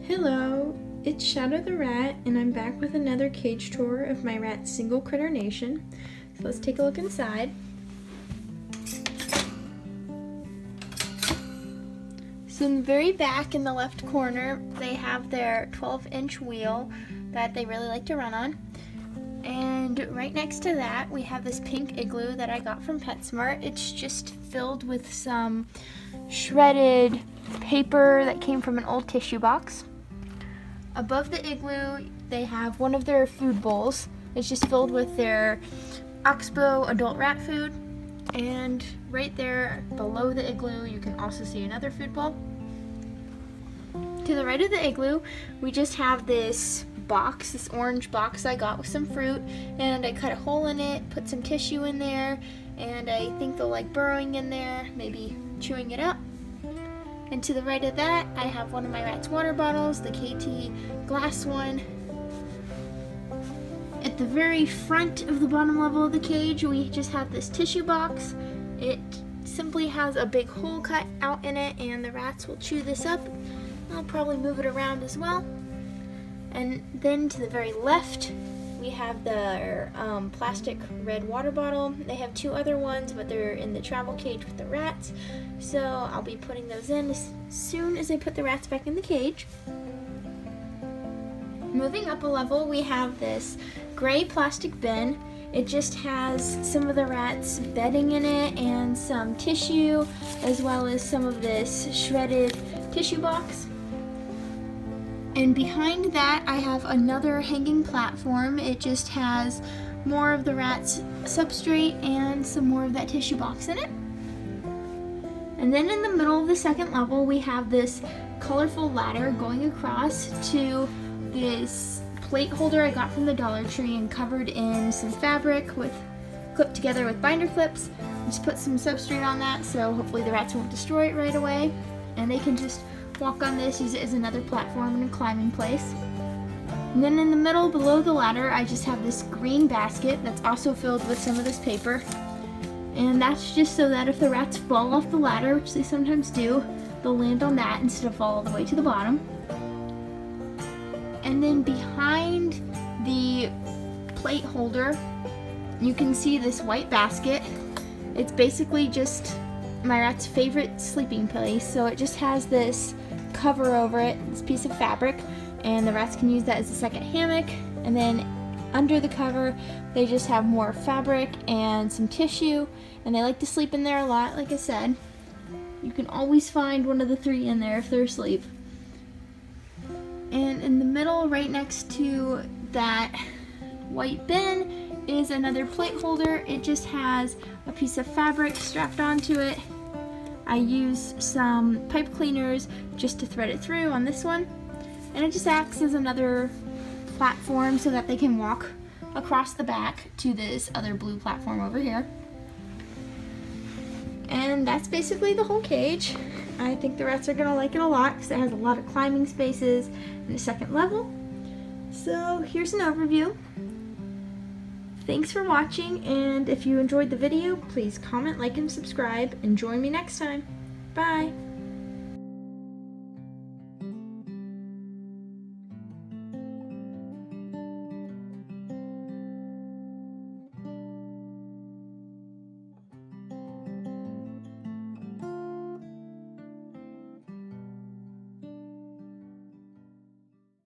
Hello, it's Shadow the Rat, and I'm back with another cage tour of my rat Single Critter Nation. So let's take a look inside. So in the very back in the left corner, they have their 12-inch wheel that they really like to run on. And right next to that, we have this pink igloo that I got from PetSmart. It's just filled with some shredded paper that came from an old tissue box. Above the igloo, they have one of their food bowls. It's just filled with their Oxbow adult rat food. And right there below the igloo, you can also see another food bowl. To the right of the igloo, we just have this box, this orange box I got with some fruit, and I cut a hole in it, put some tissue in there, and I think they'll like burrowing in there, maybe chewing it up. And to the right of that, I have one of my rat's water bottles, the KT glass one. At the very front of the bottom level of the cage, we just have this tissue box. It simply has a big hole cut out in it, and the rats will chew this up. I'll probably move it around as well. And then to the very left, we have the plastic red water bottle. They have two other ones, but they're in the travel cage with the rats. So I'll be putting those in as soon as I put the rats back in the cage. Moving up a level, we have this gray plastic bin. It just has some of the rats' bedding in it and some tissue, as well as some of this shredded tissue box. And behind that, I have another hanging platform. It just has more of the rat's substrate and some more of that tissue box in it. And then in the middle of the second level, we have this colorful ladder going across to this plate holder I got from the Dollar Tree and covered in some fabric with clipped together with binder clips. Just put some substrate on that, so hopefully the rats won't destroy it right away, and they can just walk on this, use it as another platform and a climbing place. And then in the middle below the ladder, I just have this green basket that's also filled with some of this paper. And that's just so that if the rats fall off the ladder, which they sometimes do, they'll land on that instead of fall all the way to the bottom. And then behind the plate holder, you can see this white basket. It's basically just my rat's favorite sleeping place, so it just has this cover over it, this piece of fabric, and the rats can use that as a second hammock. And then under the cover, they just have more fabric and some tissue, and they like to sleep in there a lot, like I said. You can always find one of the three in there if they're asleep. And in the middle, right next to that white bin, is another plate holder. It just has a piece of fabric strapped onto it. I use some pipe cleaners just to thread it through on this one, and it just acts as another platform so that they can walk across the back to this other blue platform over here. And that's basically the whole cage. I think the rats are gonna like it a lot because it has a lot of climbing spaces in the second level. So here's an overview. Thanks for watching, and if you enjoyed the video, please comment, like, and subscribe, and join me next time. Bye!